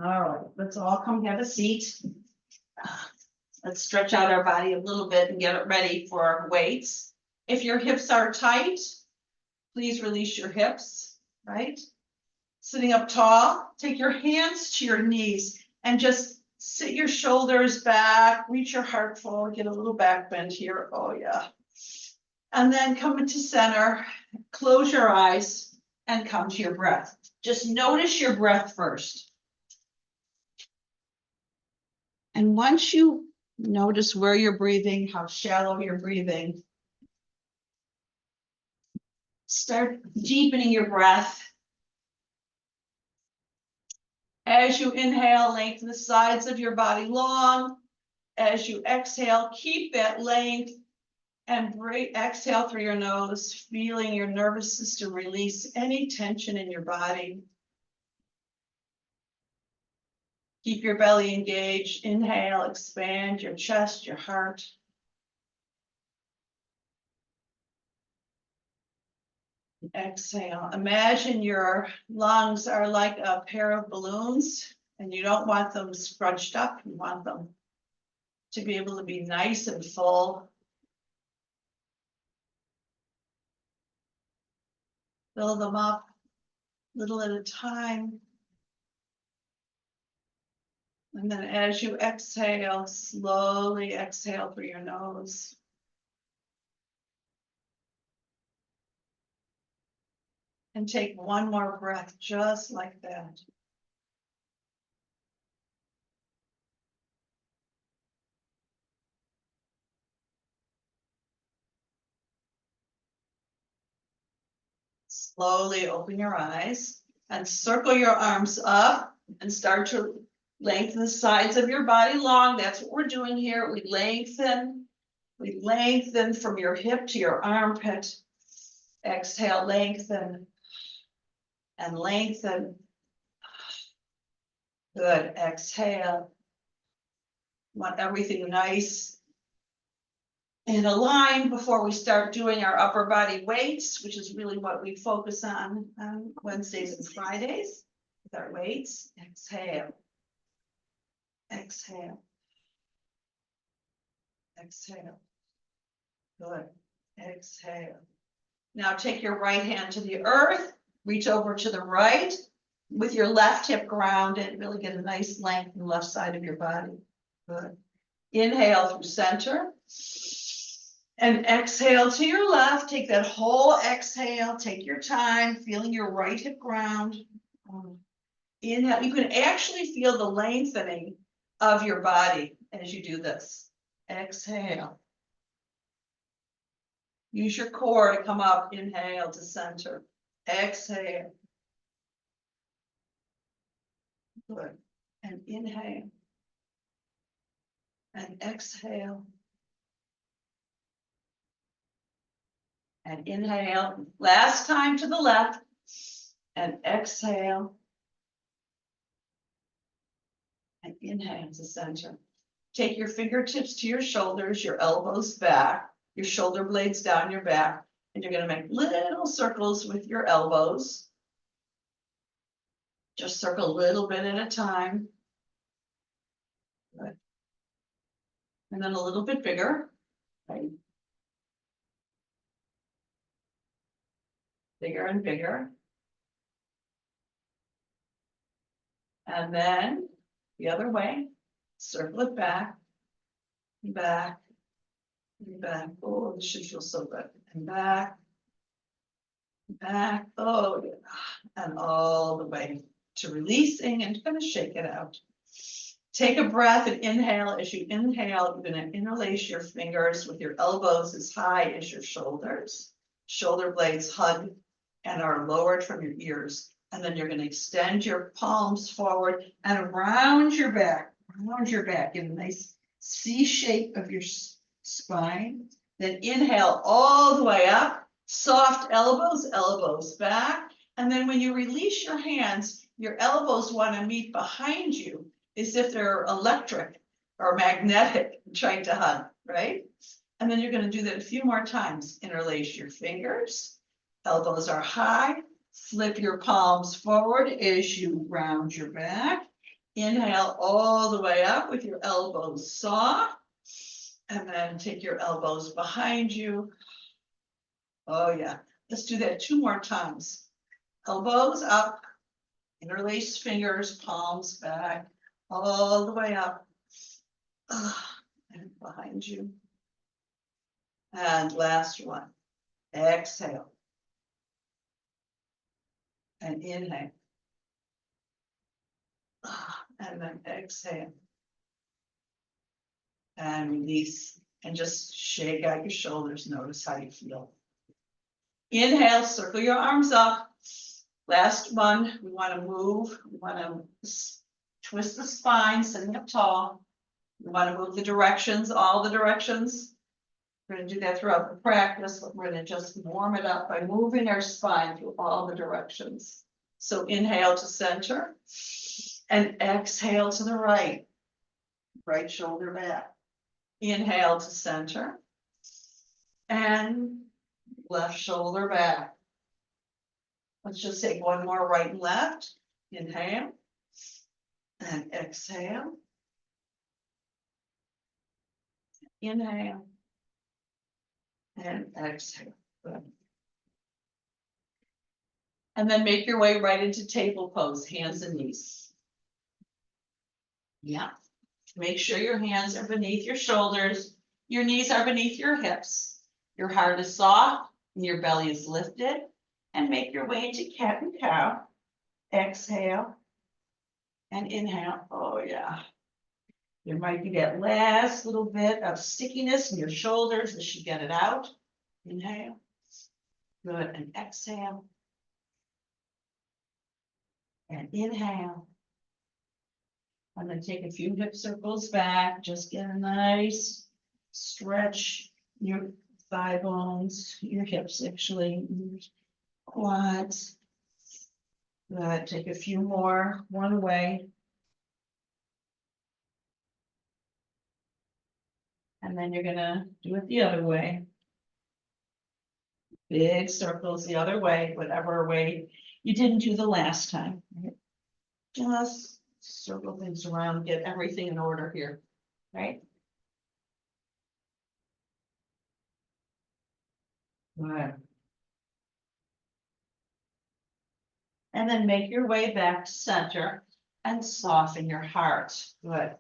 All right, let's all come have a seat. Let's stretch out our body a little bit and get it ready for our weights. If your hips are tight, please release your hips, right? Sitting up tall, take your hands to your knees and just sit your shoulders back, reach your heart forward, get a little back bend here. Oh yeah. And then come into center, close your eyes and come to your breath. Just notice your breath first. And once you notice where you're breathing, how shallow you're breathing, start deepening your breath. As you inhale, lengthen the sides of your body long. As you exhale, keep that length and exhale through your nose, feeling your nervous system release any tension in your body. Keep your belly engaged. Inhale, expand your chest, your heart. Exhale. Imagine your lungs are like a pair of balloons and you don't want them scrunched up. You want them to be able to be nice and full. Fill them up little at a time. And then as you exhale, slowly exhale through your nose. And take one more breath just like that. Slowly open your eyes and circle your arms up and start to lengthen the sides of your body long. That's what we're doing here. We lengthen from your hip to your armpit. Exhale, lengthen and lengthen. Good. Exhale. Want everything nice and aligned before we start doing our upper body weights, which is really what we focus on Wednesdays and Fridays with our weights. Exhale. Exhale. Exhale. Good. Exhale. Now take your right hand to the earth, reach over to the right with your left hip grounded, really get a nice length in the left side of your body. Good. Inhale through center. And exhale to your left. Take that whole exhale. Take your time, feeling your right hip ground. Inhale. You can actually feel the lengthening of your body as you do this. Exhale. Use your core to come up. Inhale to center. Exhale. Good. And inhale. And exhale. And inhale. Last time to the left. And exhale. And inhale to center. Take your fingertips to your shoulders, your elbows back, your shoulder blades down your back, and you're going to make little circles with your elbows. Just circle a little bit at a time. Good. And then a little bit bigger. Right? Bigger and bigger. And then the other way, circle it back, and back, and back. Oh, this should feel so good. And back, back. Oh, yeah. And all the way to releasing and kind of shake it out. Take a breath and inhale. As you inhale, you're going to interlace your fingers with your elbows as high as your shoulders. Shoulder blades hug and are lowered from your ears. And then you're going to extend your palms forward and around your back. Get a nice C shape of your spine. Then inhale all the way up. Soft elbows, elbows back. And then when you release your hands, your elbows want to meet behind you as if they're electric or magnetic, trying to hug, right? And then you're going to do that a few more times. Interlace your fingers. Elbows are high. Flip your palms forward as you round your back. Inhale all the way up with your elbows soft. And then take your elbows behind you. Oh yeah, let's do that 2 more times. Elbows up, interlace fingers, palms back, all the way up. And behind you. And last one. Exhale. And inhale. And then exhale. And release. And just shake out your shoulders. Notice how you feel. Inhale, circle your arms up. Last one, we want to move. We want to twist the spine, sitting up tall. We want to move the directions, all the directions. We're going to do that throughout the practice, but we're going to just warm it up by moving our spine through all the directions. So inhale to center and exhale to the right. Right shoulder back. Inhale to center and left shoulder back. Let's just take one more, right and left. Inhale and exhale. Inhale and exhale. Good. And then make your way right into table pose, hands and knees. Yeah. Make sure your hands are beneath your shoulders. Your knees are beneath your hips. Your heart is soft and your belly is lifted. And make your way into cat and cow. Exhale and inhale. Oh yeah. There might be that last little bit of stickiness in your shoulders as you get it out. Inhale. Good. And exhale. And inhale. I'm going to take a few hip circles back. Just get a nice stretch in your thigh bones, your hips actually, your quads. Good. Take a few more one way. And then you're going to do it the other way. Big circles the other way, whatever way you didn't do the last time. Right? Just circle things around, get everything in order here, right? Good. And then make your way back to center and soften your heart. Good.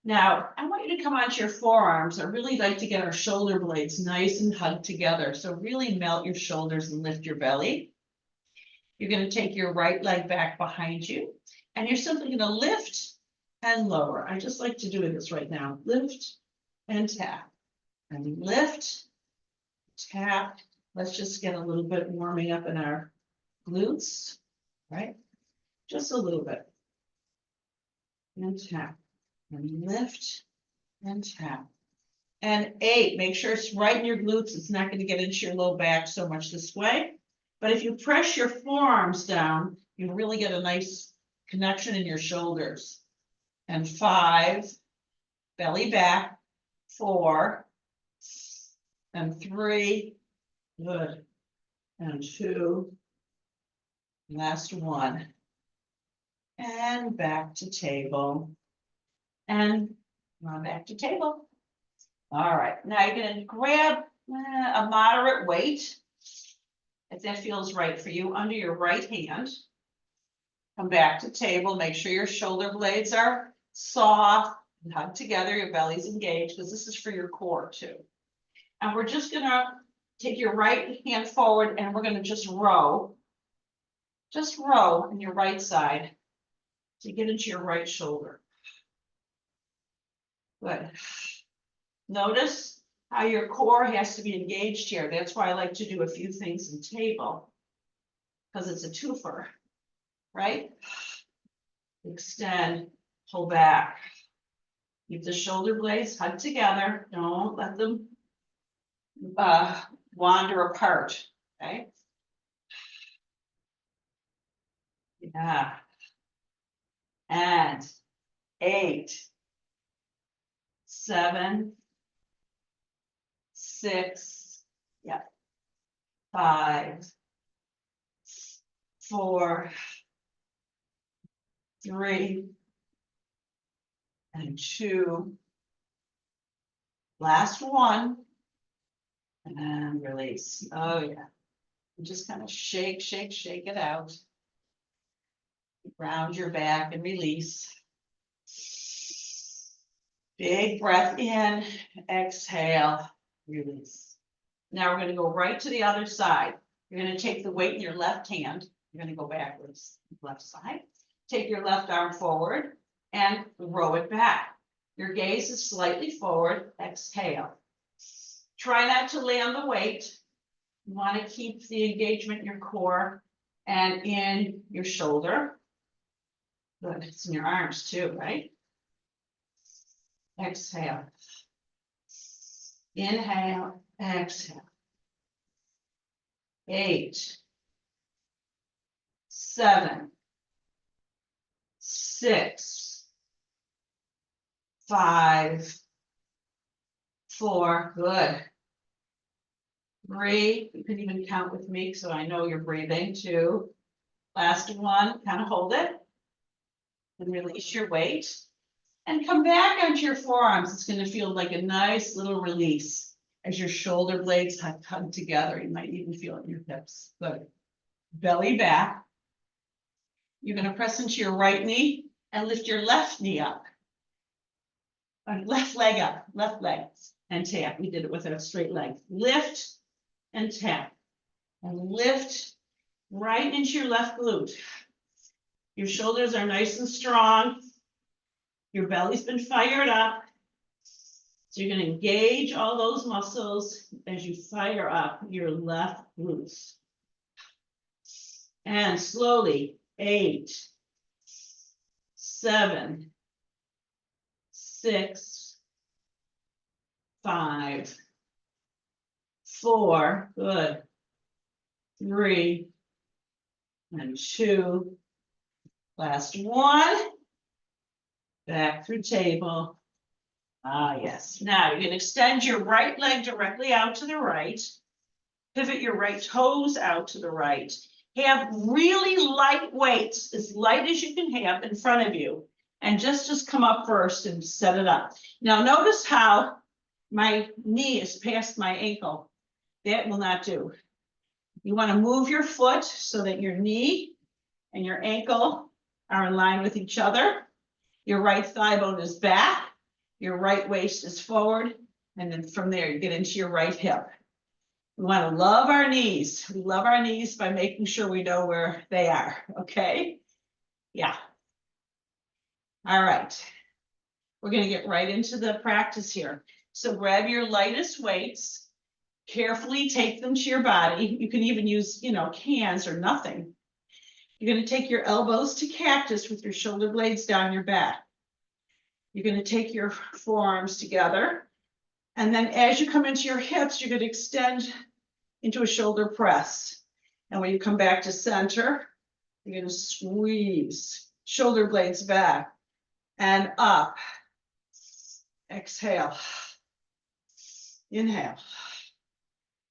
Now, I want you to come onto your forearms. I really like to get our shoulder blades nice and hugged together. So really melt your shoulders and lift your belly. You're going to take your right leg back behind you, and you're simply going to lift and lower. I just like to do this right now. Lift and tap, and lift, tap. Let's just get a little bit warming up in our glutes, right? Just a little bit. And tap, and lift, and tap. And 8, make sure it's right in your glutes. It's not going to get into your low back so much this way. But if you press your forearms down, you really get a nice connection in your shoulders. And 5, belly back. 4, and 3, good. And 2, last 1. And back to table. And back to table. All right, now you're going to grab a moderate weight, if that feels right for you, under your right hand. Come back to table, make sure your shoulder blades are soft and hugged together, your belly's engaged, because this is for your core too. And we're just going to take your right hand forward and we're going to just row on your right side to get into your right shoulder. Good. Notice how your core has to be engaged here. That's why I like to do a few things in table, because it's a twofer, right? Extend, pull back. Keep the shoulder blades hugged together. Don't let them wander apart, okay? Yeah. And 8, 7, 6, yeah, 5, 4, 3, and 2. Last one. And release. Oh, yeah. And just kind of shake, shake, shake it out. Round your back and release. Big breath in, exhale, release. Now we're going to go right to the other side. You're going to take the weight in your left hand. You're going to go backwards, left side. Take your left arm forward and row it back. Your gaze is slightly forward, exhale. Try not to lay on the weight. You want to keep the engagement in your core and in your shoulder. Good, it's in your arms too, right? Exhale. Inhale, exhale. 8, 7, 6, 5, 4, good. 3, you can even count with me so I know you're breathing. 2, last one, kind of hold it. And release your weight. And come back onto your forearms. It's going to feel like a nice little release as your shoulder blades hug together. You might even feel it in your hips. Good. Belly back. You're going to press into your right knee and lift your left knee up. Left leg up, left leg, and tap. We did it with a straight leg. Lift and tap. And lift right into your left glute. Your shoulders are nice and strong. Your belly's been fired up. So you're going to engage all those muscles as you fire up your left glutes. And slowly, 8, 7, 6, 5, 4, good, 3, and 2, last one, back through table. Ah, yes. Now you can extend your right leg directly out to the right, pivot your right toes out to the right, have really light weights, as light as you can have in front of you, and just come up first and set it up. Now notice how my knee is past my ankle. That will not do. You want to move your foot so that your knee and your ankle are in line with each other. Your right thigh bone is back. Your right waist is forward. And then from there, you get into your right hip. We want to love our knees. We love our knees by making sure we know where they are. Okay? Yeah. All right. We're going to get right into the practice here. So grab your lightest weights. Carefully take them to your body. You can even use, cans or nothing. You're going to take your elbows to cactus with your shoulder blades down your back. You're going to take your forearms together. And then as you come into your hips, you're going to extend into a shoulder press. And when you come back to center, you're going to squeeze shoulder blades back and up. Exhale. Inhale.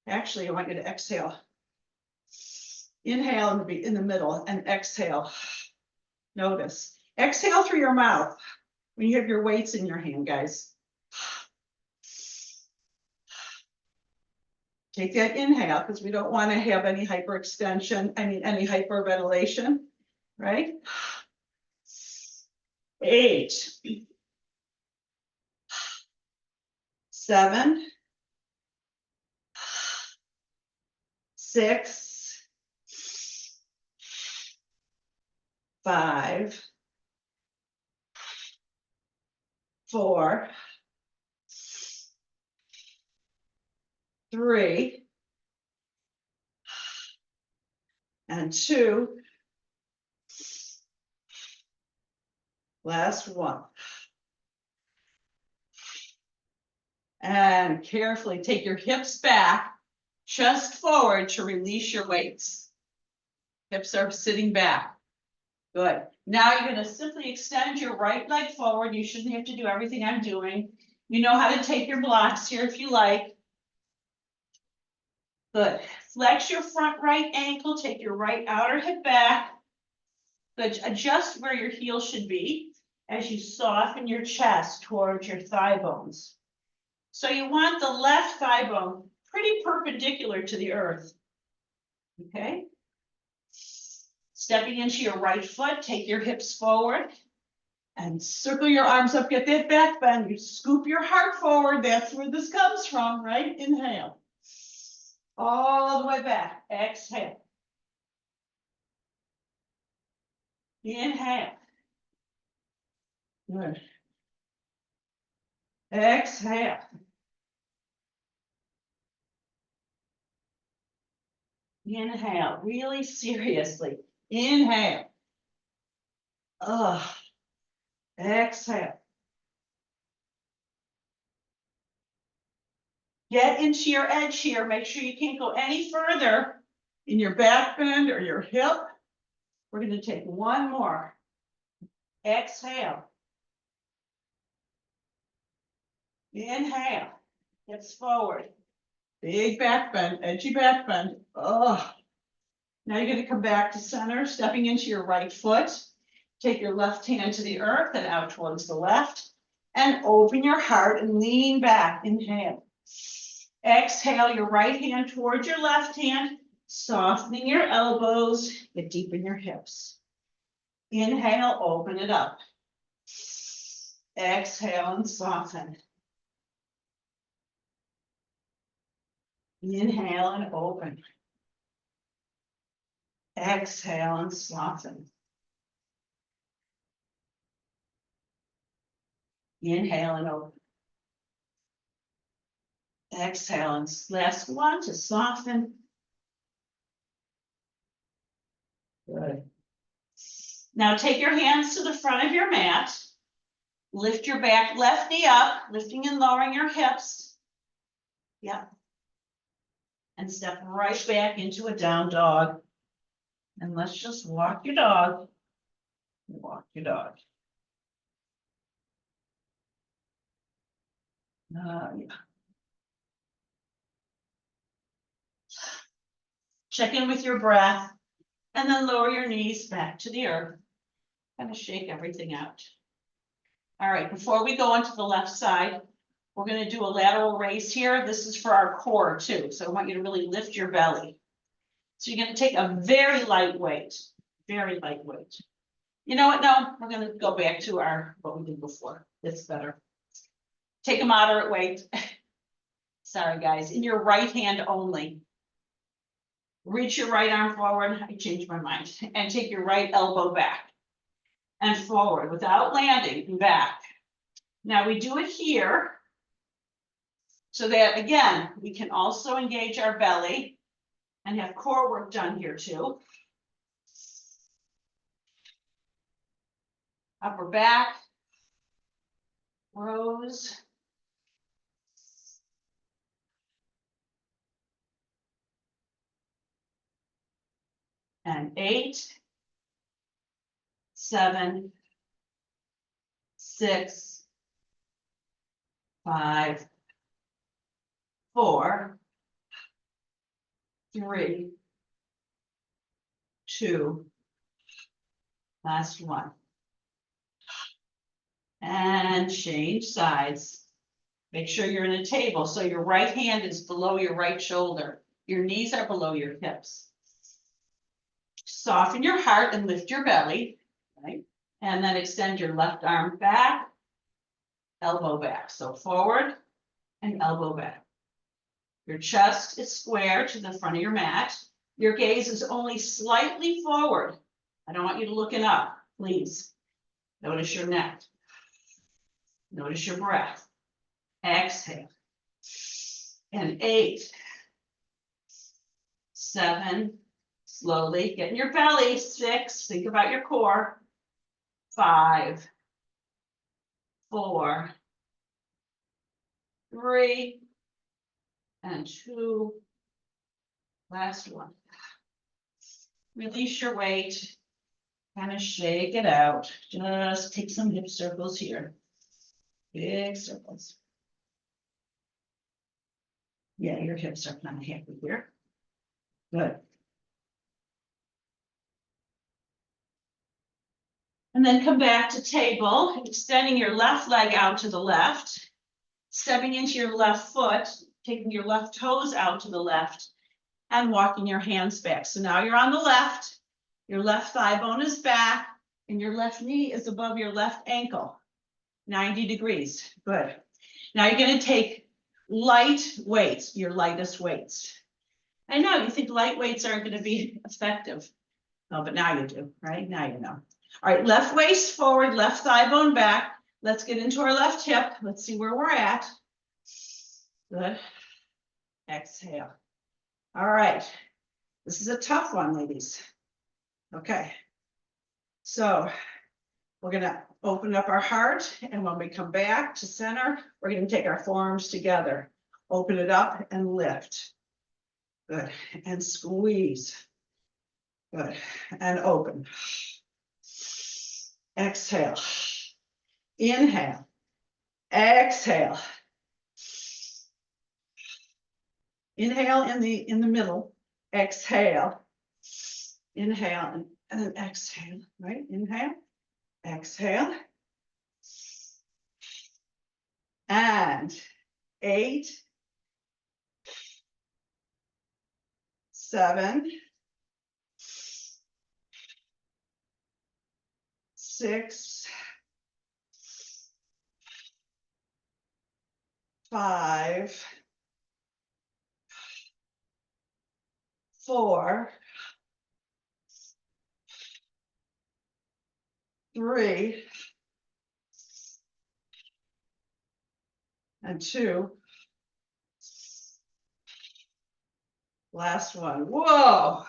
Actually, I want you to exhale. Inhale and be in the middle and exhale. Notice. Exhale through your mouth when you have your weights in your hand, guys. Take that inhale because we don't want to have any hyperextension, any hyperventilation, right? 8, 7, 6, 5, 4, 3, and 2. Last one. And carefully take your hips back, chest forward to release your weights. Hips are sitting back. Good. Now you're going to simply extend your right leg forward. You shouldn't have to do everything I'm doing. You know how to take your blocks here if you like. Good. Flex your front right ankle. Take your right outer hip back. Good. Adjust where your heel should be. as you soften your chest towards your thigh bones. So you want the left thigh bone pretty perpendicular to the earth. Okay? Stepping into your right foot, take your hips forward and circle your arms up, get that back bend. You scoop your heart forward. That's where this comes from, right? Inhale. All the way back. Exhale. Inhale. Good. Exhale. Inhale, really seriously. Inhale. Exhale. Get into your edge here. Make sure you can't go any further in your back bend or your hip. We're going to take one more. Exhale. Inhale. Hips forward. Big back bend, edgy back bend. Now you're going to come back to center, stepping into your right foot. Take your left hand to the earth and out towards the left. And open your heart and lean back. Inhale. Exhale your right hand towards your left hand, softening your elbows, get deep in your hips. Inhale, open it up. Exhale and soften. Inhale and open. Exhale and soften. Inhale and open. Exhale and last one to soften. Good. Now take your hands to the front of your mat. Lift your back left knee up, lifting and lowering your hips. Yep. And step right back into a down dog. And let's just walk your dog. Walk your dog. Yeah. Check in with your breath and then lower your knees back to the earth. Kind of shake everything out. All right, before we go onto the left side, we're going to do a lateral raise here. This is for our core too. So I want you to really lift your belly. So you're going to take a very light weight. Very lightweight. You know what? No, we're going to go back to what we did before. It's better. Take a moderate weight. Sorry, guys. In your right hand only. Reach your right arm forward. I changed my mind. And take your right elbow back. And forward without landing and back. Now we do it here. So that, again, we can also engage our belly. And have core work done here too. Upper back. Rows. And 8, 7, 6, 5, 4, 3, 2, last one. And change sides. Make sure you're in a table. So your right hand is below your right shoulder. Your knees are below your hips. Soften your heart and lift your belly, right? And then extend your left arm back, elbow back. So forward and elbow back. Your chest is square to the front of your mat. Your gaze is only slightly forward. I don't want you to looking up, please. Notice your neck. Notice your breath. Exhale. And 8, 7, slowly get in your belly. 6, think about your core. 5, 4, 3, and 2. Last one. Release your weight. Kind of shake it out. Just take some hip circles here. Big circles. Yeah, your hips are kind of happy here. Good. And then come back to table, extending your left leg out to the left, stepping into your left foot, taking your left toes out to the left, and walking your hands back. So now you're on the left, your left thigh bone is back, and your left knee is above your left ankle, 90 degrees. Good. Now you're going to take light weights, your lightest weights. I know you think light weights aren't going to be effective. No, but now you do, right? Now you know. All right, left waist forward, left thigh bone back. Let's get into our left hip. Let's see where we're at. Good. Exhale. All right. This is a tough one, ladies. Okay. So we're going to open up our heart. And when we come back to center, we're going to take our forearms together. Open it up and lift. Good. And squeeze. Good. And open. Exhale. Inhale. Exhale. Inhale in the middle. Exhale. Inhale and then exhale. Right? Inhale. Exhale. And 8, 7, 6, 5, 4, 3, and 2. Last one. Whoa.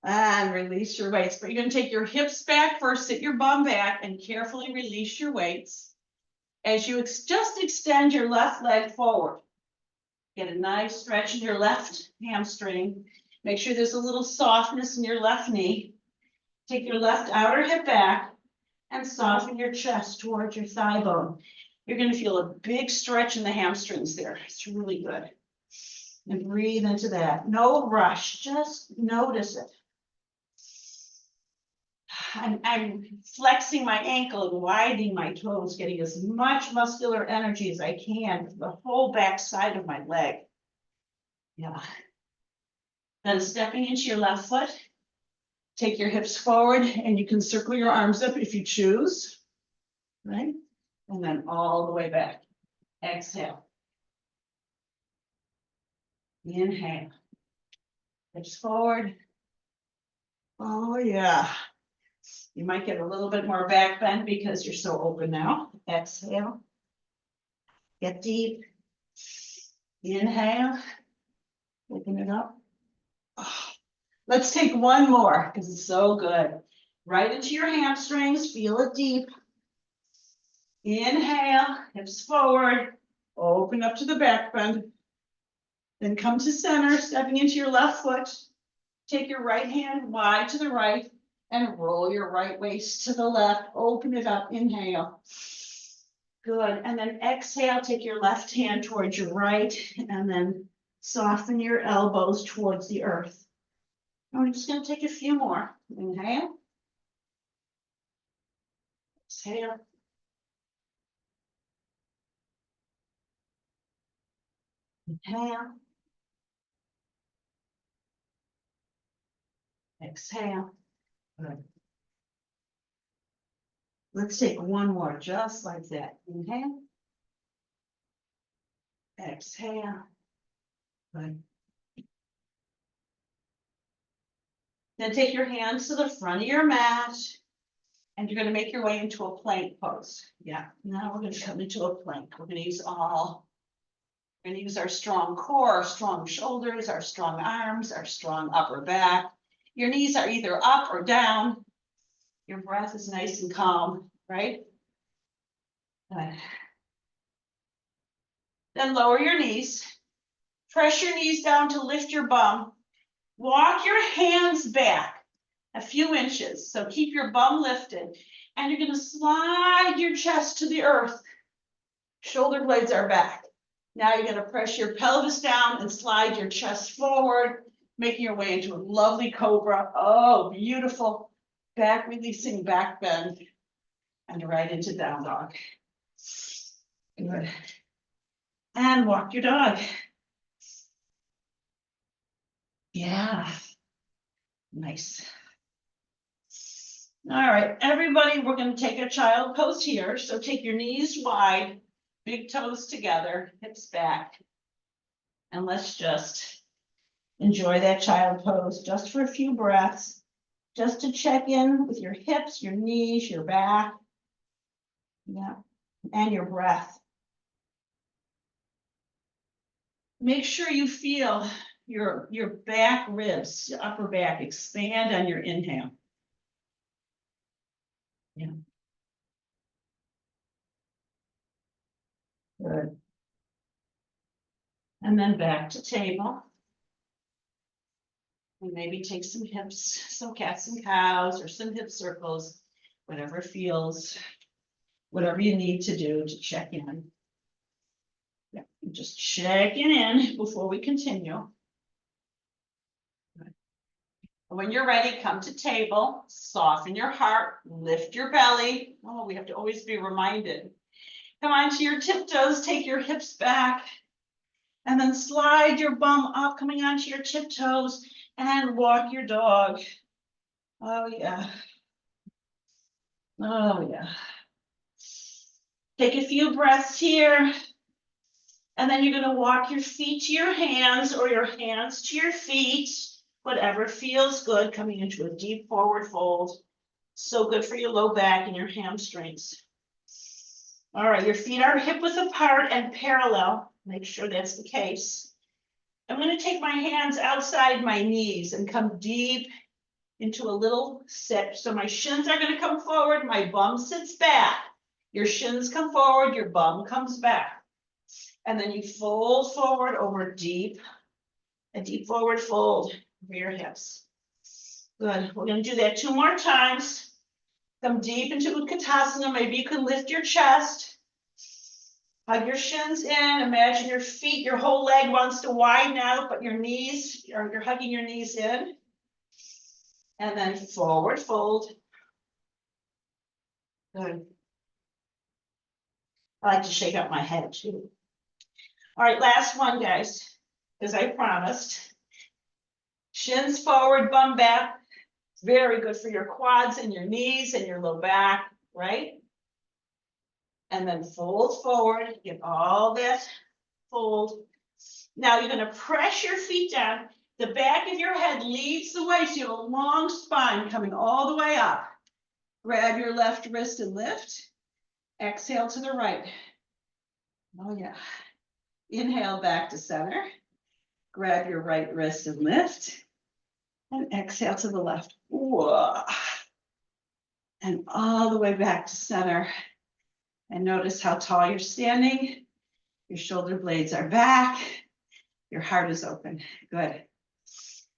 And release your weights. But you're going to take your hips back first, sit your bum back, and carefully release your weights. As you just extend your left leg forward. Get a nice stretch in your left hamstring. Make sure there's a little softness in your left knee. Take your left outer hip back and soften your chest towards your thigh bone. You're going to feel a big stretch in the hamstrings there. It's really good. And breathe into that. No rush, just notice it. I'm flexing my ankle and widening my toes, getting as much muscular energy as I can for the whole back side of my leg. Yeah. Then stepping into your left foot, take your hips forward and you can circle your arms up if you choose, right? And then all the way back. Exhale. Inhale. Hips forward. Oh, yeah. You might get a little bit more back bend because you're so open now. Exhale. Get deep. Inhale. Open it up. Oh. Let's take one more because it's so good. Right into your hamstrings. Feel it deep. Inhale. Hips forward. Open up to the back bend. Then come to center, stepping into your left foot. Take your right hand wide to the right and roll your right waist to the left. Open it up. Inhale. Good. And then exhale, take your left hand towards your right and then soften your elbows towards the earth. And we're just going to take a few more. Inhale. Exhale. Inhale. Exhale. Good. Let's take one more, just like that. Inhale. Exhale. Good. Then take your hands to the front of your mat, and you're going to make your way into a plank pose. Yeah, now we're going to come into a plank. We're going to use our strong core, our strong shoulders, our strong arms, our strong upper back. Your knees are either up or down. Your breath is nice and calm, right? Good. Then lower your knees. Press your knees down to lift your bum. Walk your hands back a few inches. So keep your bum lifted. And you're going to slide your chest to the earth. Shoulder blades are back. Now you're going to press your pelvis down and slide your chest forward, making your way into a lovely cobra. Oh, beautiful. back releasing, back bend, and right into down dog. Good. And walk your dog. Yeah. Nice. All right, everybody, we're going to take a child pose here. So take your knees wide, big toes together, hips back. And let's just enjoy that child pose just for a few breaths, just to check in with your hips, your knees, your back. Yeah, and your breath. Make sure you feel your back ribs, your upper back expand on your inhale. Yeah. Good. And then back to table. And maybe take some hips, some cats and cows, or some hip circles, whatever feels, whatever you need to do to check in. Yeah, just checking in before we continue. When you're ready, come to table, soften your heart, lift your belly. Oh, we have to always be reminded. Come onto your tiptoes, take your hips back, and then slide your bum up, coming onto your tiptoes, and walk your dog. Oh, yeah. Oh, yeah. Take a few breaths here. And then you're going to walk your feet to your hands or your hands to your feet, whatever feels good, coming into a deep forward fold. So good for your low back and your hamstrings. All right, your feet are hip width apart and parallel. Make sure that's the case. I'm going to take my hands outside my knees and come deep into a little sit. So my shins are going to come forward, my bum sits back. Your shins come forward, your bum comes back. And then you fold forward over deep, a deep forward fold over your hips. Good. We're going to do that 2 more times. Come deep into Utkatasana. Maybe you can lift your chest. Hug your shins in. Imagine your feet, your whole leg wants to widen out, but your knees, or you're hugging your knees in. And then forward fold. Good. I like to shake out my head too. All right, last one, guys, as I promised. Shins forward, bum back. Very good for your quads and your knees and your low back, right? And then fold forward, get all that fold. Now you're going to press your feet down. The back of your head leads the way, so you have a long spine coming all the way up. Grab your left wrist and lift. Exhale to the right. Oh, yeah. Inhale back to center. Grab your right wrist and lift. And exhale to the left. Whoa. And all the way back to center. And notice how tall you're standing. Your shoulder blades are back. Your heart is open. Good.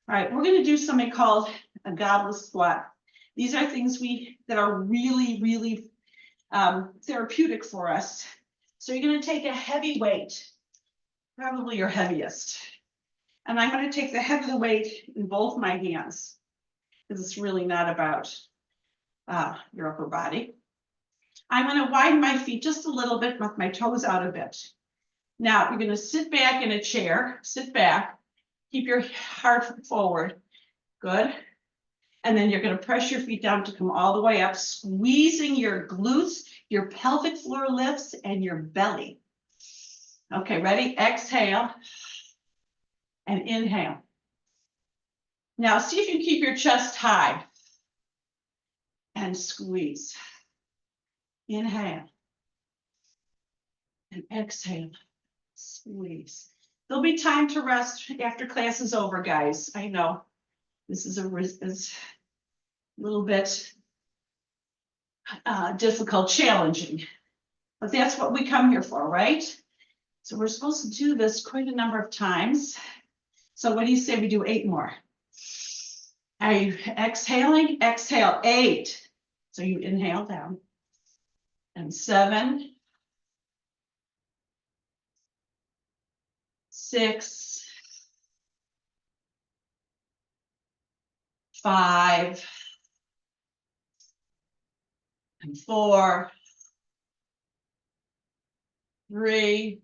All right, we're going to do something called a goblet squat. These are things that are really, really therapeutic for us. So you're going to take a heavy weight, probably your heaviest. And I'm going to take the heavy weight in both my hands, because it's really not about your upper body. I'm going to widen my feet just a little bit, with my toes out a bit. Now, you're going to sit back in a chair, sit back, keep your heart forward. Good. And then you're going to press your feet down to come all the way up, squeezing your glutes, your pelvic floor lifts, and your belly. Okay, ready? Exhale and inhale. Now, see if you can keep your chest high and squeeze. Inhale and exhale, squeeze. There'll be time to rest after class is over, guys. I know this is a little bit difficult, challenging, but that's what we come here for, right? So we're supposed to do this quite a number of times. So what do you say we do 8 more? Are you exhaling? Exhale, 8. So you inhale down. And 7, 6, 5, 4, 3,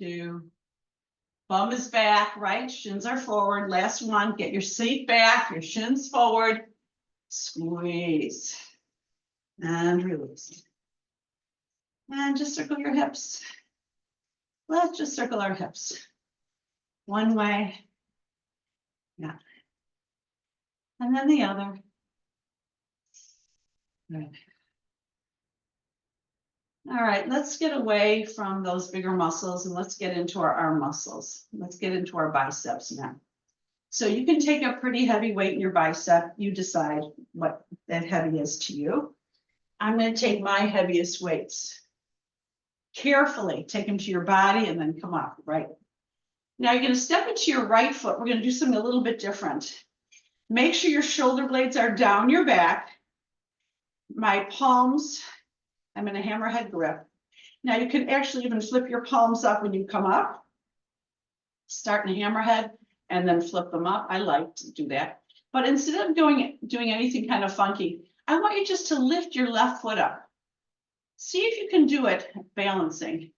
2. Bum is back, right? Shins are forward. Last one, get your seat back, your shins forward. Squeeze. And release. And just circle your hips. Let's just circle our hips. One way. Yeah. And then the other. Good. All right, let's get away from those bigger muscles and let's get into our arm muscles. Let's get into our biceps now. So you can take a pretty heavy weight in your bicep. You decide what that heavy is to you. I'm going to take my heaviest weights. Carefully take them to your body and then come up, right? Now you're going to step into your right foot. We're going to do something a little bit different. Make sure your shoulder blades are down your back. My palms, I'm in a hammerhead grip. Now you can actually even flip your palms up when you come up. Start in a hammerhead and then flip them up. I like to do that. But instead of doing anything kind of funky, I want you just to lift your left foot up. See if you can do it balancing,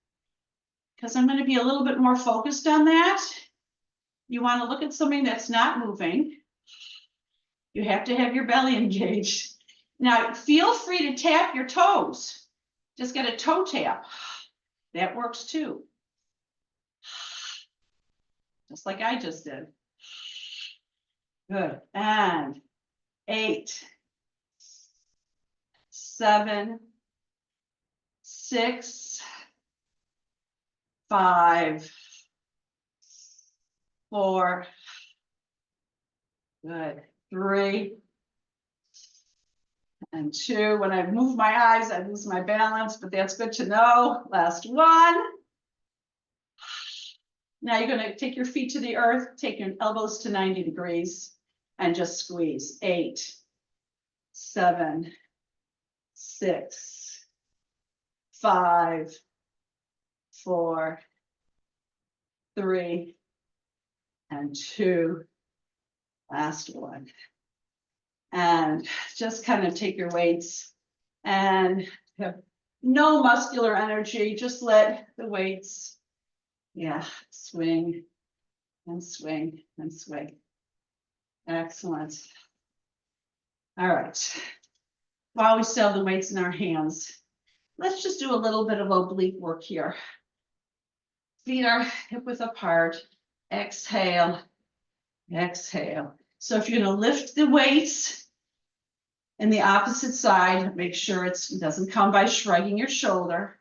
because I'm going to be a little bit more focused on that. You want to look at something that's not moving. You have to have your belly engaged. Now, feel free to tap your toes. Just get a toe tap. That works too. Just like I just did. Good. And 8, 7, 6, 5, 4, good, 3, and 2. When I move my eyes, I lose my balance, but that's good to know. Last one. Now you're going to take your feet to the earth, take your elbows to 90 degrees, and just squeeze. 8, 7, 6, 5, 4, 3, and 2. Last one. And just kind of take your weights and have no muscular energy. Just let the weights, swing and swing and swing. Excellent. All right. While we still have the weights in our hands, let's just do a little bit of oblique work here. Feet are hip width apart. Exhale, exhale. So if you're going to lift the weights in the opposite side, make sure it doesn't come by shrugging your shoulder.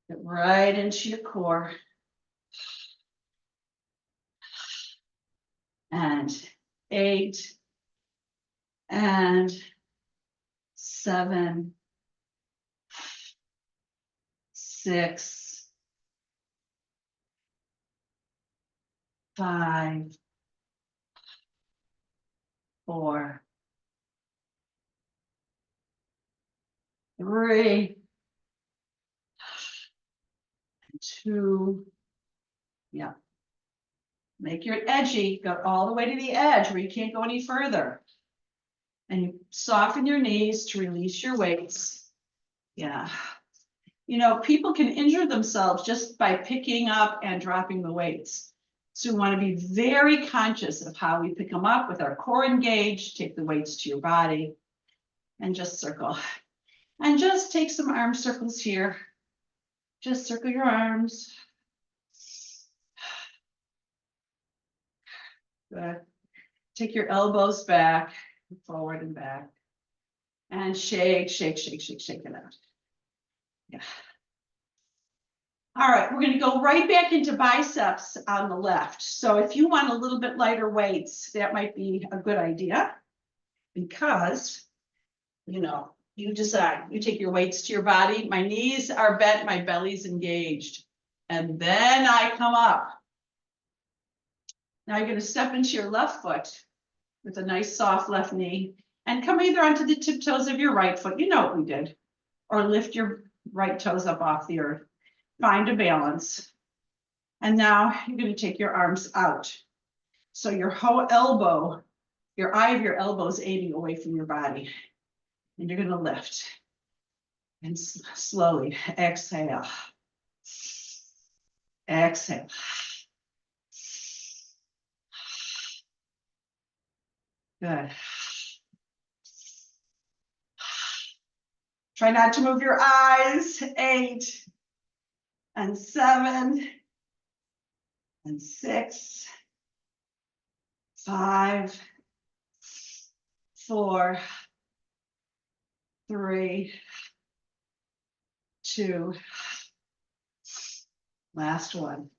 Get right into your core. And 8, and 7, 6, 5, 4, 3, 2. Yeah. Make your edgy, go all the way to the edge where you can't go any further. And you soften your knees to release your weights. Yeah. You know, people can injure themselves just by picking up and dropping the weights. So we want to be very conscious of how we pick them up with our core engaged. Take the weights to your body and just circle. And just take some arm circles here. Just circle your arms. Good. Take your elbows back, forward and back. And shake, shake, shake, shake, shake it out. Yeah. All right, we're going to go right back into biceps on the left. So if you want a little bit lighter weights, that might be a good idea, because, you know, you decide. You take your weights to your body. My knees are bent, my belly's engaged. And then I come up. Now you're going to step into your left foot with a nice soft left knee and come either onto the tiptoes of your right foot. You know what we did. Or lift your right toes up off the earth. Find a balance. And now you're going to take your arms out. So your whole elbow your eye of your elbows aiming away from your body. And you're gonna lift. And slowly exhale. Exhale. Good. Try not to move your eyes. 8 and 7 and 6, 5, 4, 3, 2. Last one.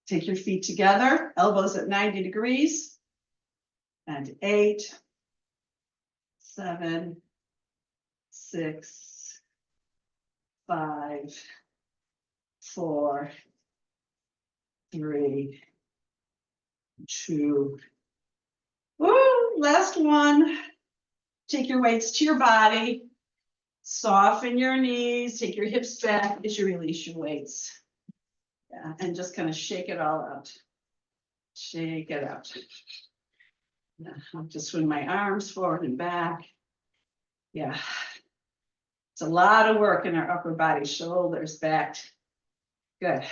Take your feet together, elbows at 90 degrees. And 8, 7, 6, 5, 4, 3, 2. Woo, last one. Take your weights to your body. Soften your knees, take your hips back as you release your weights. Yeah, and just kind of shake it all out. Shake it out. Yeah, I'll just swing my arms forward and back. Yeah. It's a lot of work in our upper body, shoulders, back. Good.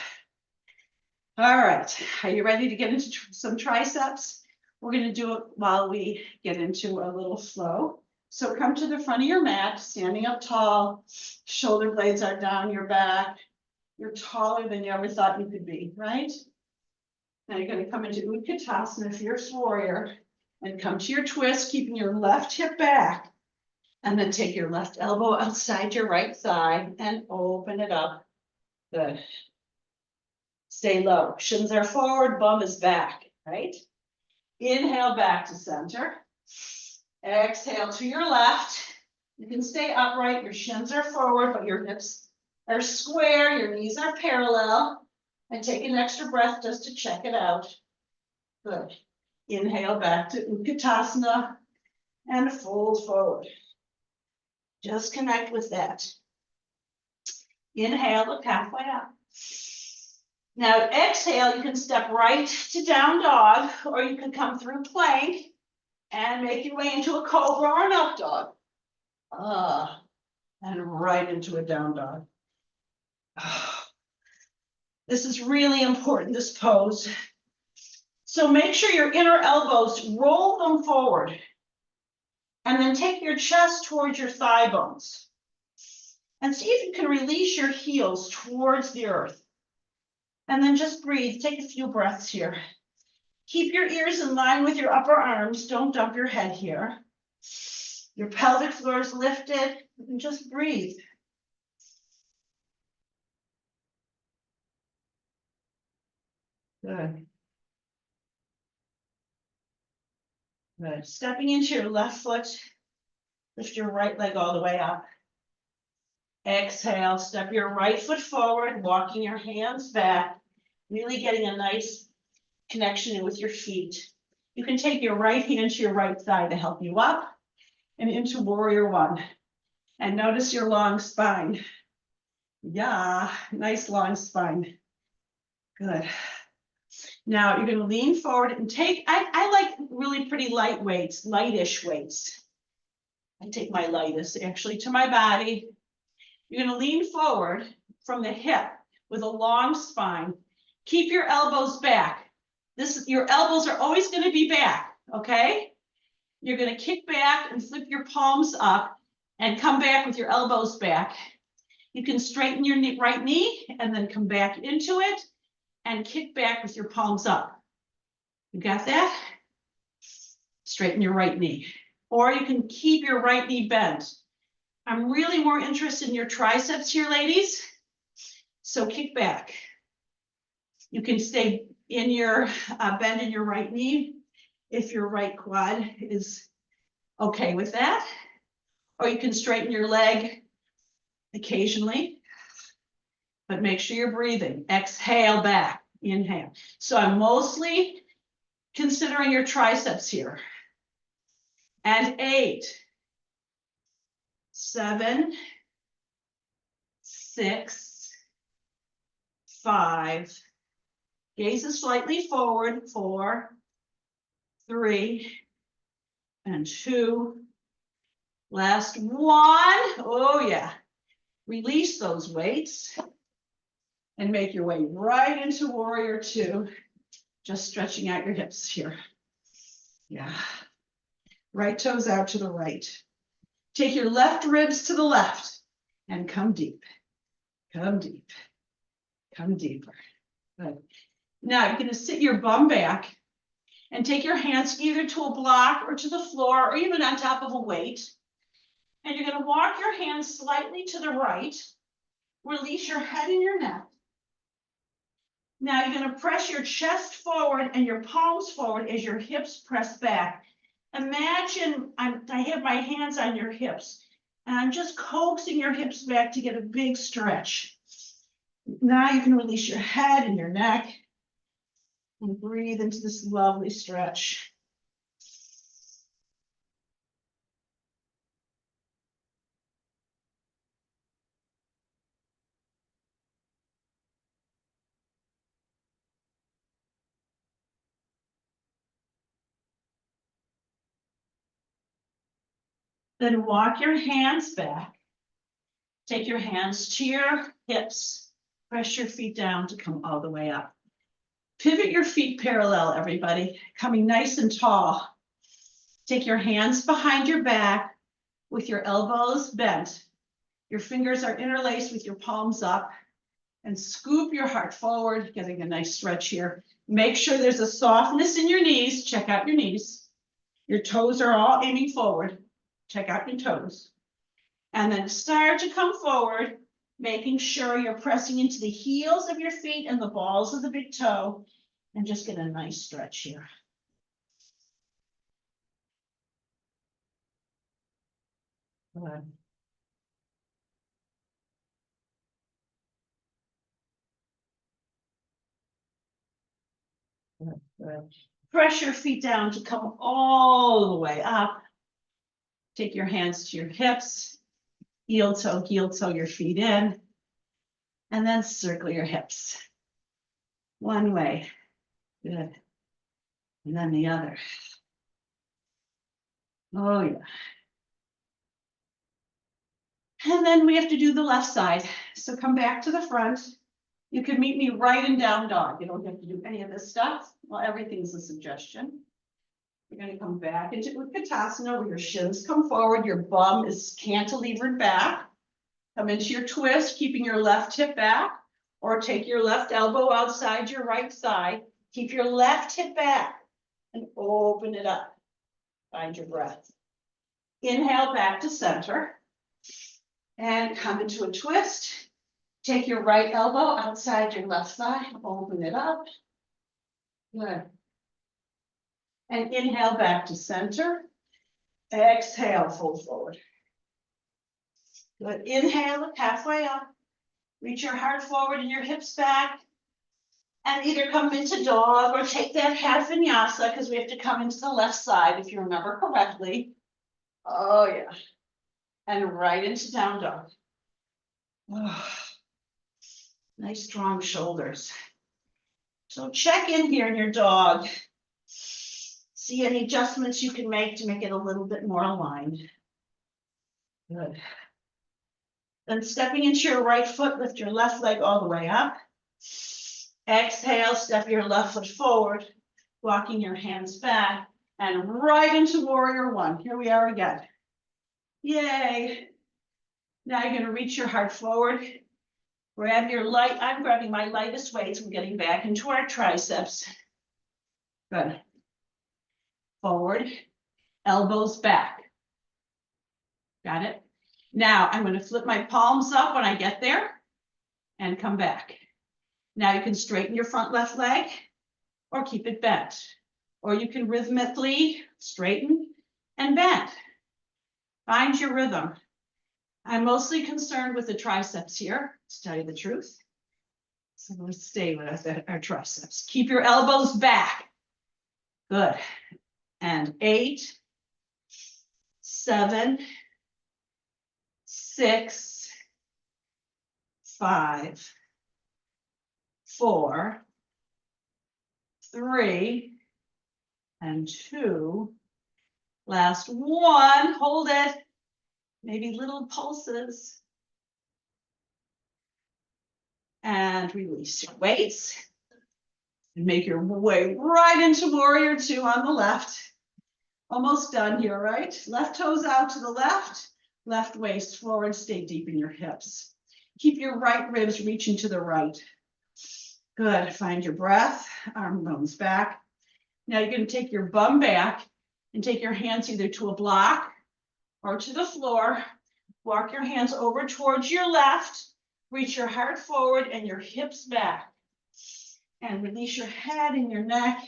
All right, are you ready to get into some triceps? We're going to do it while we get into a little flow. So come to the front of your mat, standing up tall, shoulder blades are down your back. You're taller than you ever thought you could be, right? Now you're going to come into Utkatasana, fierce warrior, and come to your twist, keeping your left hip back. And then take your left elbow outside your right thigh and open it up. Good. Stay low. Shins are forward, bum is back, right? Inhale back to center. Exhale to your left. You can stay upright. Your shins are forward, but your hips are square. Your knees are parallel. And take an extra breath just to check it out. Good. Inhale back to Utkatasana and fold forward. Just connect with that. Inhale, look halfway up. Now exhale, you can step right to down dog, or you can come through plank and make your way into a cobra or an up dog. And right into a down dog. This is really important, this pose. So make sure your inner elbows, roll them forward. And then take your chest towards your thigh bones. And see if you can release your heels towards the earth. And then just breathe, take a few breaths here. Keep your ears in line with your upper arms, don't dump your head here. Your pelvic floor is lifted, and just breathe. Good. Good. Stepping into your left foot, lift your right leg all the way up. Exhale, step your right foot forward, walking your hands back, really getting a nice connection with your feet. You can take your right hand to your right thigh to help you up and into warrior one. And notice your long spine. Yeah, nice long spine. Good. Now you're going to lean forward and take, I like really pretty light weights, lightish weights. I take my lightest actually to my body. You're going to lean forward from the hip with a long spine. Keep your elbows back. Your elbows are always going to be back, okay? You're going to kick back and flip your palms up and come back with your elbows back. You can straighten your right knee and then come back into it and kick back with your palms up. You got that? Straighten your right knee. Or you can keep your right knee bent. I'm really more interested in your triceps here, ladies. So kick back. You can stay in your bend in your right knee if your right quad is okay with that. Or you can straighten your leg occasionally. But make sure you're breathing. Exhale back, inhale. So I'm mostly considering your triceps here. And 8, 7, 6, 5. Gaze is slightly forward. 4, 3, and 2. Last 1. Oh yeah. Release those weights and make your way right into warrior 2. Just stretching out your hips here. Yeah. Right toes out to the right. Take your left ribs to the left and come deep. Come deep. Come deeper. Good. Now you're going to sit your bum back and take your hands either to a block or to the floor or even on top of a weight. And you're going to walk your hands slightly to the right. Release your head and your neck. Now you're going to press your chest forward and your palms forward as your hips press back. Imagine I have my hands on your hips and I'm just coaxing your hips back to get a big stretch. Now you can release your head and your neck and breathe into this lovely stretch. Then walk your hands back. Take your hands to your hips. Press your feet down to come all the way up. Pivot your feet parallel, everybody, coming nice and tall. Take your hands behind your back with your elbows bent. Your fingers are interlaced with your palms up. And scoop your heart forward, getting a nice stretch here. Make sure there's a softness in your knees. Check out your knees. Your toes are all aiming forward. Check out your toes. And then start to come forward, making sure you're pressing into the heels of your feet and the balls of the big toe. And just get a nice stretch here. Good. Good. Press your feet down to come all the way up. Take your hands to your hips. Heel toe your feet in. And then circle your hips. One way. Good. And then the other. Oh, yeah. And then we have to do the left side. So come back to the front. You can meet me right in down dog. You don't have to do any of this stuff. Well, everything's a suggestion. You're going to come back into Utkatasana where your shins come forward. Your bum is cantilevered back. Come into your twist, keeping your left hip back. Or take your left elbow outside your right side. Keep your left hip back and open it up. Find your breath. Inhale back to center. And come into a twist. Take your right elbow outside your left thigh. Open it up. Good. And inhale back to center. Exhale, fold forward. Good. Inhale, look halfway up. Reach your heart forward and your hips back. And either come into dog or take that half vinyasa because we have to come into the left side if you remember correctly. Oh, yeah. And right into down dog. Oh, nice strong shoulders. So check in here in your dog. See any adjustments you can make to make it a little bit more aligned. Good. Then stepping into your right foot, lift your left leg all the way up. Exhale, step your left foot forward, walking your hands back and right into warrior 1. Here we are again. Yay. Now you're going to reach your heart forward. Grab your light. I'm grabbing my lightest weights. We're getting back into our triceps. Good. Forward, elbows back. Got it? Now I'm going to flip my palms up when I get there and come back. Now you can straighten your front left leg or keep it bent. Or you can rhythmically straighten and bend. Find your rhythm. I'm mostly concerned with the triceps here, to tell you the truth. So let's stay with our triceps. Keep your elbows back. Good. And 8, 7, 6, 5, 4, 3, and 2. Last one, hold it. Maybe little pulses. And release your weights. And make your way right into warrior two on the left. Almost done here, right? Left toes out to the left, left waist forward, stay deep in your hips. Keep your right ribs reaching to the right. Good, find your breath, arm bones back. Now you're gonna take your bum back and take your hands either to a block or to the floor. Walk your hands over towards your left, reach your heart forward and your hips back. And release your head and your neck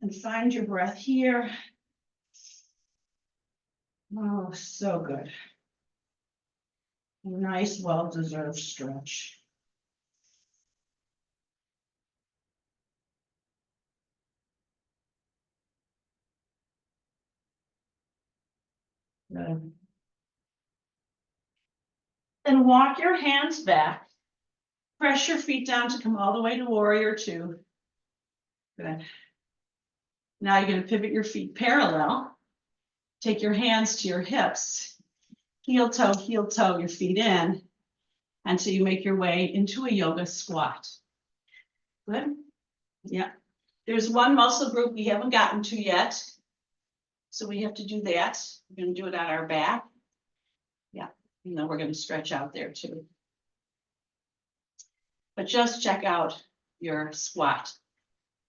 and find your breath here. Oh, so good. Nice, well-deserved stretch. Good. Then walk your hands back. Press your feet down to come all the way to warrior two. Good. Now you're going to pivot your feet parallel. Take your hands to your hips. Heel toe, your feet in. Until you make your way into a yoga squat. Good. Yeah. There's one muscle group we haven't gotten to yet. So we have to do that. We're going to do it on our back. Yeah. And then we're going to stretch out there too. But just check out your squat.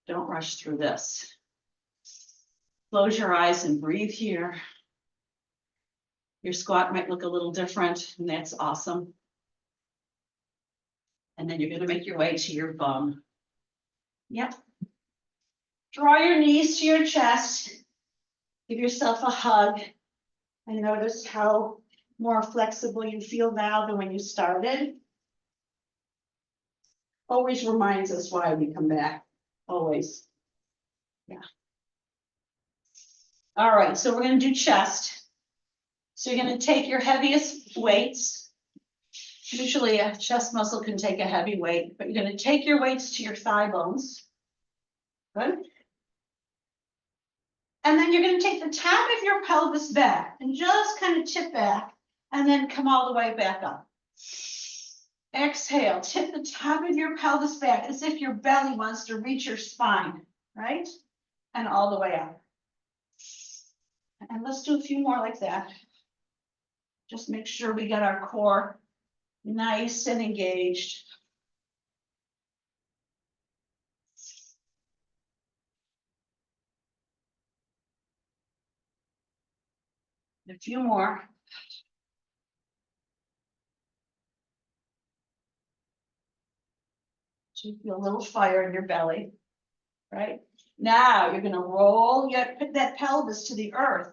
Don't rush through this. Close your eyes and breathe here. Your squat might look a little different, and that's awesome. And then you're going to make your way to your bum. Yep. Draw your knees to your chest. Give yourself a hug. And notice how more flexible you feel now than when you started. Always reminds us why we come back. Always. Yeah. All right, so we're going to do chest. So you're going to take your heaviest weights. Usually a chest muscle can take a heavy weight, but you're going to take your weights to your thigh bones. Good. And then you're going to take the top of your pelvis back and just kind of tip back and then come all the way back up. Exhale, tip the top of your pelvis back as if your belly wants to reach your spine, right? And all the way up. And let's do a few more like that. Just make sure we get our core nice and engaged. A few more. So you feel a little fire in your belly, right? Now you're going to roll that pelvis to the earth,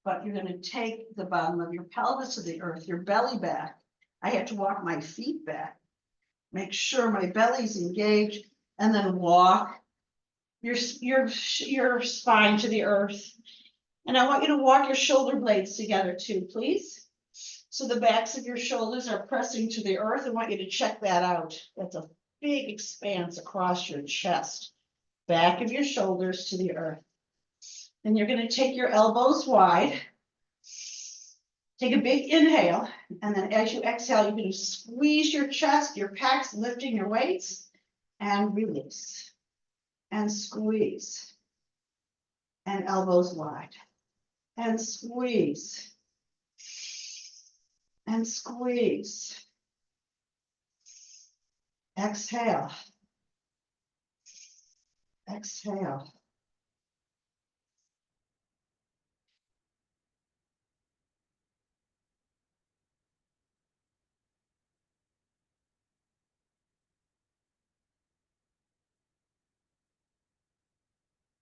but you're going to take the bottom of your pelvis to the earth, your belly back. I have to walk my feet back. Make sure my belly's engaged, and then walk your spine to the earth. And I want you to walk your shoulder blades together too, please. So the backs of your shoulders are pressing to the earth. I want you to check that out. That's a big expanse across your chest. Back of your shoulders to the earth. Then you're going to take your elbows wide. Take a big inhale. And then as you exhale, you're going to squeeze your chest, your pecs, lifting your weights. And release. And squeeze. And elbows wide. And squeeze. And squeeze. Exhale. Exhale.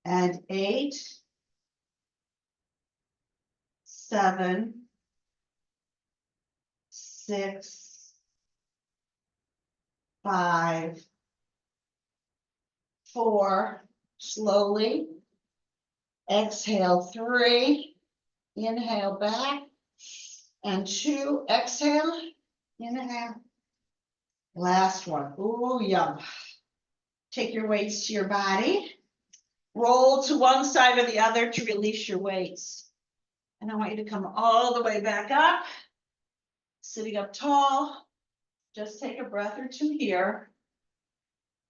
And 8, 7, 6, 5, 4, slowly. Exhale, 3, inhale back, and 2, exhale, inhale. Last one, ooh, yum. Take your weights to your body. Roll to one side or the other to release your weights. And I want you to come all the way back up. Sitting up tall. Just take a breath or two here.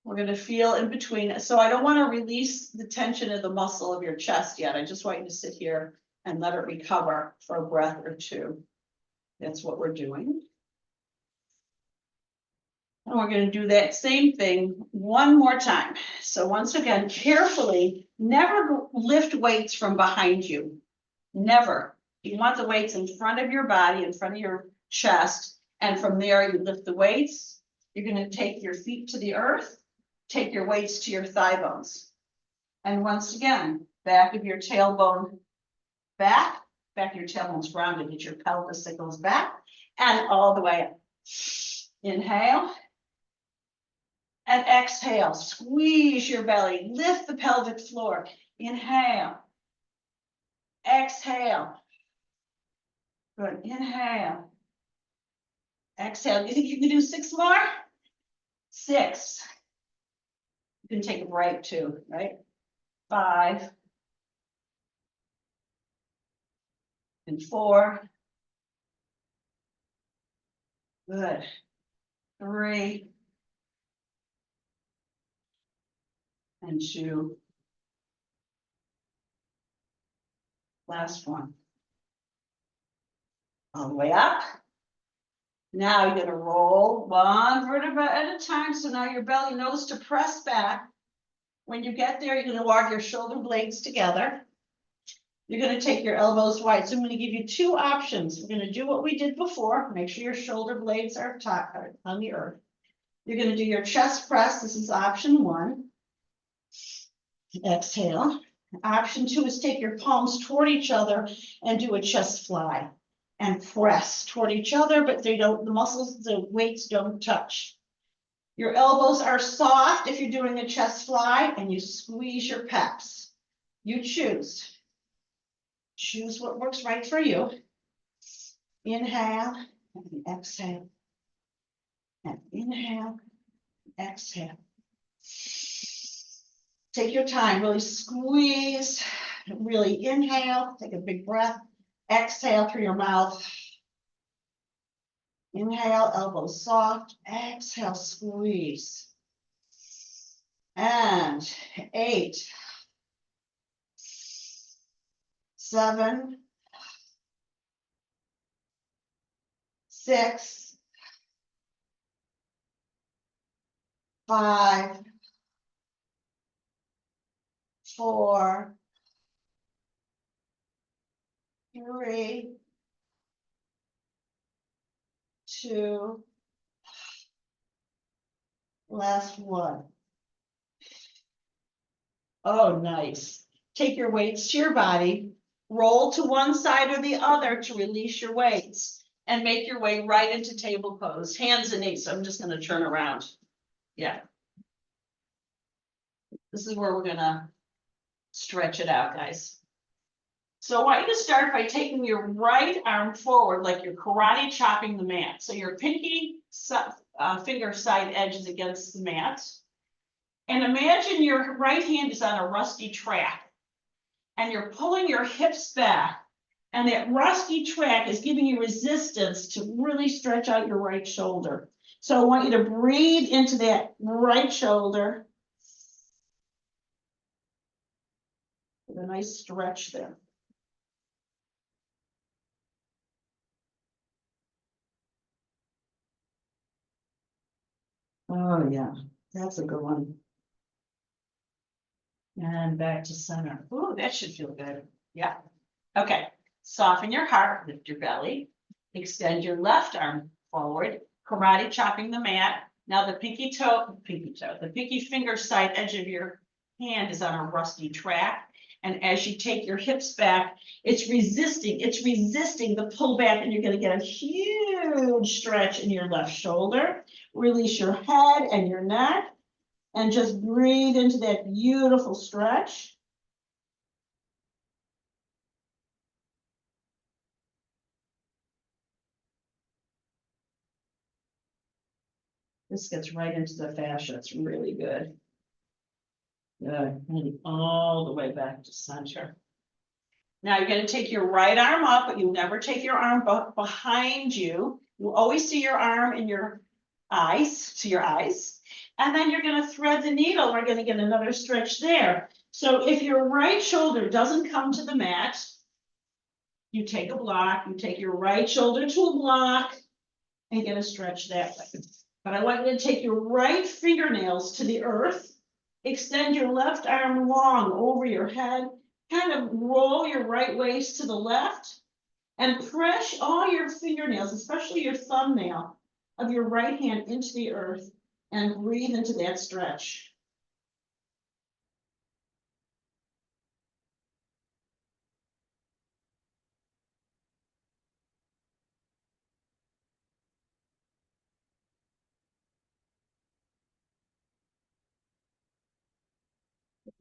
We're gonna feel in between. So I don't want to release the tension of the muscle of your chest yet. I just want you to sit here and let it recover for a breath or two. That's what we're doing. And we're going to do that same thing one more time. So once again, carefully, never lift weights from behind you. Never. You want the weights in front of your body, in front of your chest. And from there, you lift the weights. You're going to take your feet to the earth, take your weights to your thigh bones. And once again, back of your tailbone back of your tailbone's rounded, get your pelvis that goes back and all the way up. Inhale. And exhale, squeeze your belly, lift the pelvic floor. Inhale. Exhale. Good, inhale. Exhale, you think you can do 6 more? 6. You can take a break too, right? 5. And 4. Good. 3. And 2. Last one. All the way up. Now you're gonna roll one vertebra at a time. So now your belly knows to press back. When you get there, you're gonna walk your shoulder blades together. You're gonna take your elbows wide. So I'm gonna give you 2 options. We're gonna do what we did before. Make sure your shoulder blades are on the earth. You're gonna do your chest press. This is option 1. Exhale. Option 2 is take your palms toward each other and do a chest fly and press toward each other, but they don't, the muscles, the weights don't touch. Your elbows are soft if you're doing a chest fly, and you squeeze your pecs. You choose. Choose what works right for you. Inhale and exhale. And inhale, exhale. Take your time, really squeeze, really inhale, take a big breath, exhale through your mouth. Inhale, elbows soft, exhale, squeeze. And 8, 7, 6, 5, 4, 3, 2, last one. Oh, nice. Take your weights to your body, roll to one side or the other to release your weights, and make your way right into table pose, hands and knees. So I'm just going to turn around. Yeah. This is where we're going to stretch it out, guys. So I want you to start by taking your right arm forward like you're karate chopping the mat. So your pinky finger side edge is against the mat. And imagine your right hand is on a rusty track. And you're pulling your hips back. And that rusty track is giving you resistance to really stretch out your right shoulder. So I want you to breathe into that right shoulder. With a nice stretch there. Oh, yeah, that's a good one. And back to center. Ooh, that should feel good. Yeah. Okay. Soften your heart, lift your belly, extend your left arm forward, karate chopping the mat. Now the pinky finger side edge of your hand is on a rusty track. And as you take your hips back, it's resisting the pullback, and you're going to get a huge stretch in your left shoulder. Release your head and your neck, and just breathe into that beautiful stretch. This gets right into the fascia. It's really good. Good. And all the way back to center. Now you're gonna take your right arm up, but you never take your arm behind you. You always see your arm in your eyes, to your eyes. And then you're gonna thread the needle. We're gonna get another stretch there. So if your right shoulder doesn't come to the mat, you take a block, you take your right shoulder to a block and get a stretch that way. But I want you to take your right fingernails to the earth, extend your left arm long over your head, kind of roll your right waist to the left, and press all your fingernails, especially your thumbnail of your right hand into the earth, and breathe into that stretch.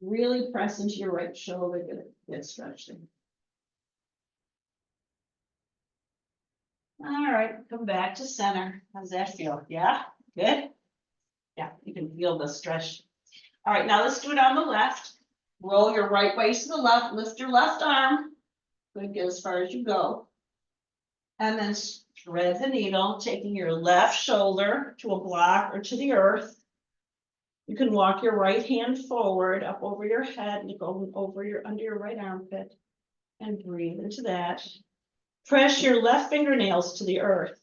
Really press into your right shoulder, get stretching. All right, come back to center. How's that feel? Yeah, good? Yeah, you can feel the stretch. All right, now let's do it on the left. Roll your right waist to the left, lift your left arm. Good, get as far as you go. And then thread the needle, taking your left shoulder to a block or to the earth. You can walk your right hand forward up over your head and go over your under your right armpit and breathe into that. Press your left fingernails to the earth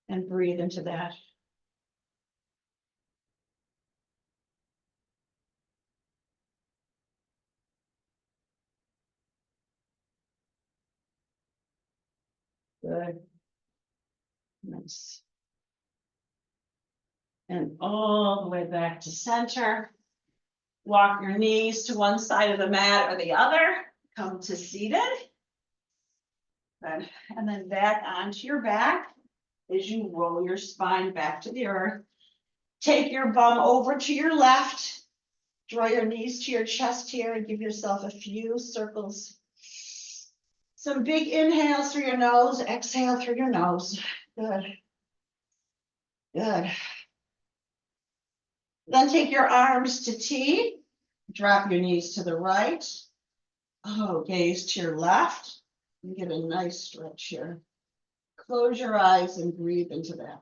and breathe into that. Good. Nice. And all the way back to center. Walk your knees to one side of the mat or the other. Come to seated. Good. And then back onto your back as you roll your spine back to the earth. Take your bum over to your left. Draw your knees to your chest here and give yourself a few circles. Some big inhales through your nose, exhale through your nose. Good. Good. Then take your arms to T. Drop your knees to the right. Oh, gaze to your left. You get a nice stretch here. Close your eyes and breathe into that.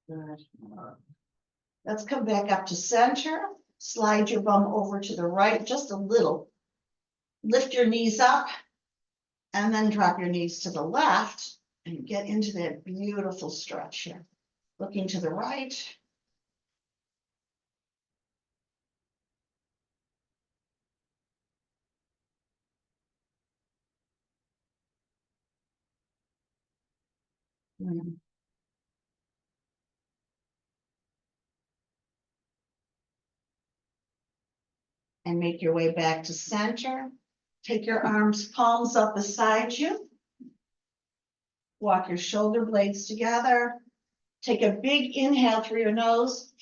Good. Let's come back up to center. Slide your bum over to the right, just a little. Lift your knees up and then drop your knees to the left and get into that beautiful stretch here. Looking to the right. And make your way back to center. Take your arms, palms up beside you. Walk your shoulder blades together. Take a big inhale through your nose.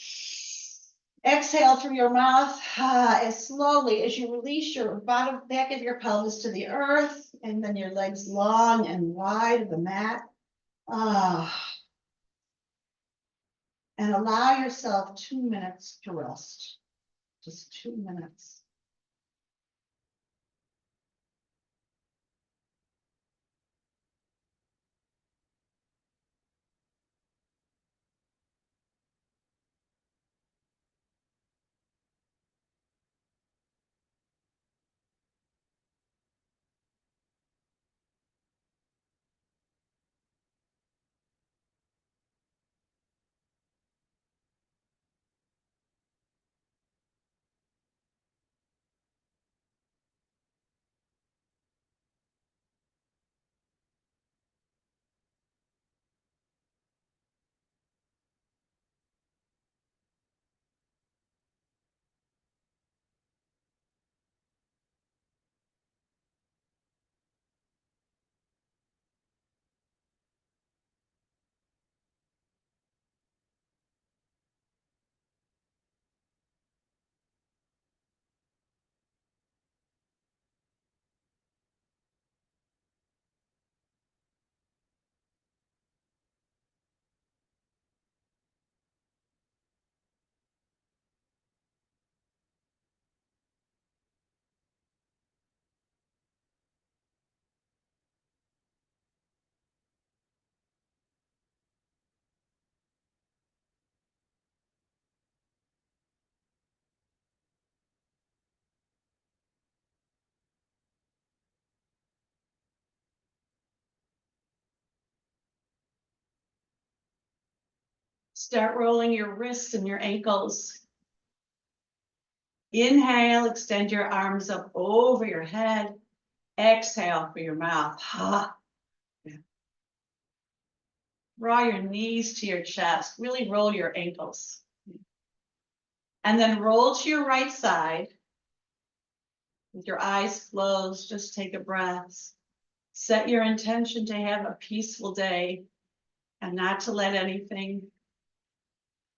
Exhale through your mouth as slowly as you release your bottom back of your pelvis to the earth, and then your legs long and wide of the mat. And allow yourself 2 minutes to rest. Just 2 minutes. Start rolling your wrists and your ankles. Inhale, extend your arms up over your head. Exhale for your mouth. Ha. Draw your knees to your chest. Really roll your ankles. And then roll to your right side. With your eyes closed, just take a breath. Set your intention to have a peaceful day and not to let anything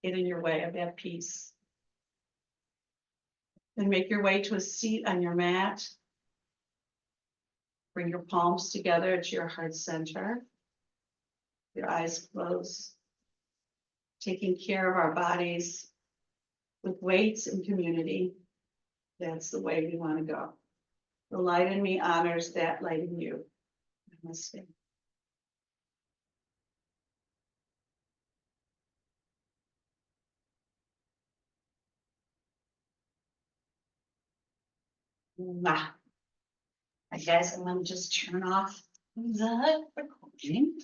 get in your way of that peace. Then make your way to a seat on your mat. Bring your palms together to your heart center. Your eyes closed. Taking care of our bodies with weights and community. That's the way we want to go. The light in me honors that light in you. Namaste. Mwah. I guess I'm gonna just turn off the recording.